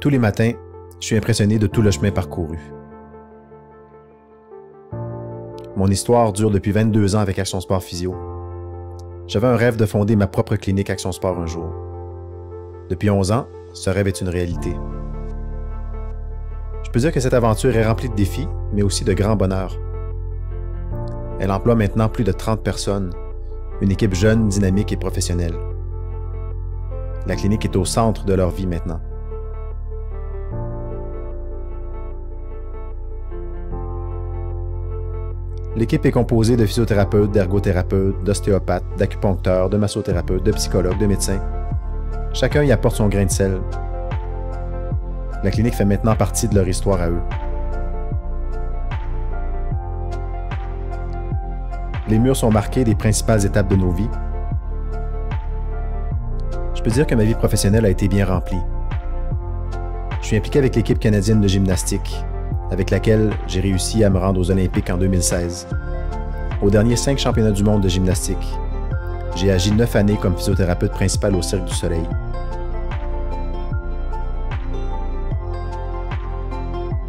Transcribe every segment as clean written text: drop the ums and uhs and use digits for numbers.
Tous les matins, je suis impressionné de tout le chemin parcouru. Mon histoire dure depuis 22 ans avec Action Sport Physio. J'avais un rêve de fonder ma propre clinique Action Sport un jour. Depuis 11 ans, ce rêve est une réalité. Je peux dire que cette aventure est remplie de défis, mais aussi de grands bonheurs. Elle emploie maintenant plus de 30 personnes, une équipe jeune, dynamique et professionnelle. La clinique est au centre de leur vie maintenant. L'équipe est composée de physiothérapeutes, d'ergothérapeutes, d'ostéopathes, d'acupuncteurs, de massothérapeutes, de psychologues, de médecins. Chacun y apporte son grain de sel. La clinique fait maintenant partie de leur histoire à eux. Les murs sont marqués des principales étapes de nos vies. Je peux dire que ma vie professionnelle a été bien remplie. Je suis impliqué avec l'équipe canadienne de gymnastique, avec laquelle j'ai réussi à me rendre aux Olympiques en 2016. Aux derniers 5 championnats du monde de gymnastique, j'ai agi 9 années comme physiothérapeute principal au Cirque du Soleil.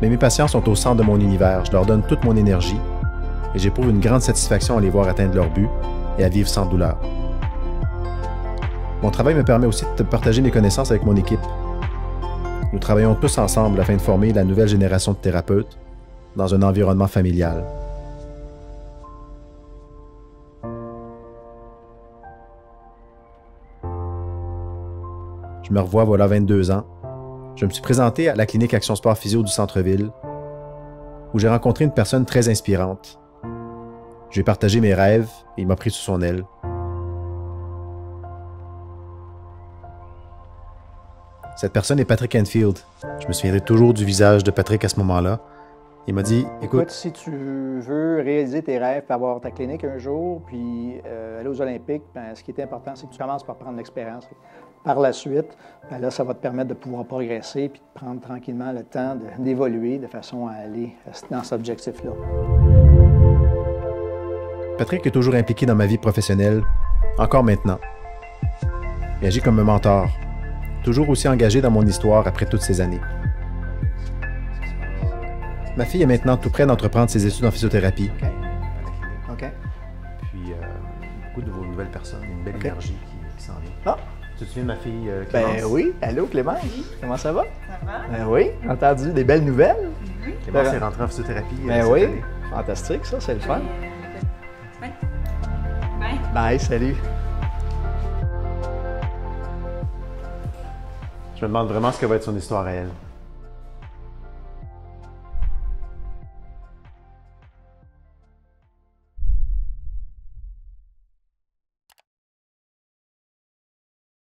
Mais mes patients sont au centre de mon univers, je leur donne toute mon énergie et j'éprouve une grande satisfaction à les voir atteindre leur but et à vivre sans douleur. Mon travail me permet aussi de partager mes connaissances avec mon équipe. Nous travaillons tous ensemble afin de former la nouvelle génération de thérapeutes dans un environnement familial. Je me revois voilà 22 ans. Je me suis présenté à la clinique Action Sport Physio du centre-ville où j'ai rencontré une personne très inspirante. J'ai partagé mes rêves et il m'a pris sous son aile. Cette personne est Patrick Enfield. Je me souviendrai toujours du visage de Patrick à ce moment-là. Il m'a dit, écoute, si tu veux réaliser tes rêves, puis avoir ta clinique un jour, puis aller aux Olympiques, ben, ce qui est important, c'est que tu commences par prendre l'expérience. Par la suite, ben là, ça va te permettre de pouvoir progresser, puis de prendre tranquillement le temps d'évoluer de façon à aller dans cet objectif-là. Patrick est toujours impliqué dans ma vie professionnelle, encore maintenant. Il agit comme un mentor, toujours aussi engagé dans mon histoire après toutes ces années. Ma fille est maintenant tout près d'entreprendre ses études en physiothérapie. OK. Puis, beaucoup de vos nouvelles personnes, une belle énergie qui s'en vient. Ah. Tu te souviens de ma fille Clémence? Ben oui. Allô, Clémence? Oui. Comment ça va? Ça va? Ben oui. Entendu des belles nouvelles? Oui. Clémence est rentrée en physiothérapie Ben cette oui. année. Fantastique, ça, c'est le fun. Bye. Bye. Bye, salut. Je me demande vraiment ce que va être son histoire à elle.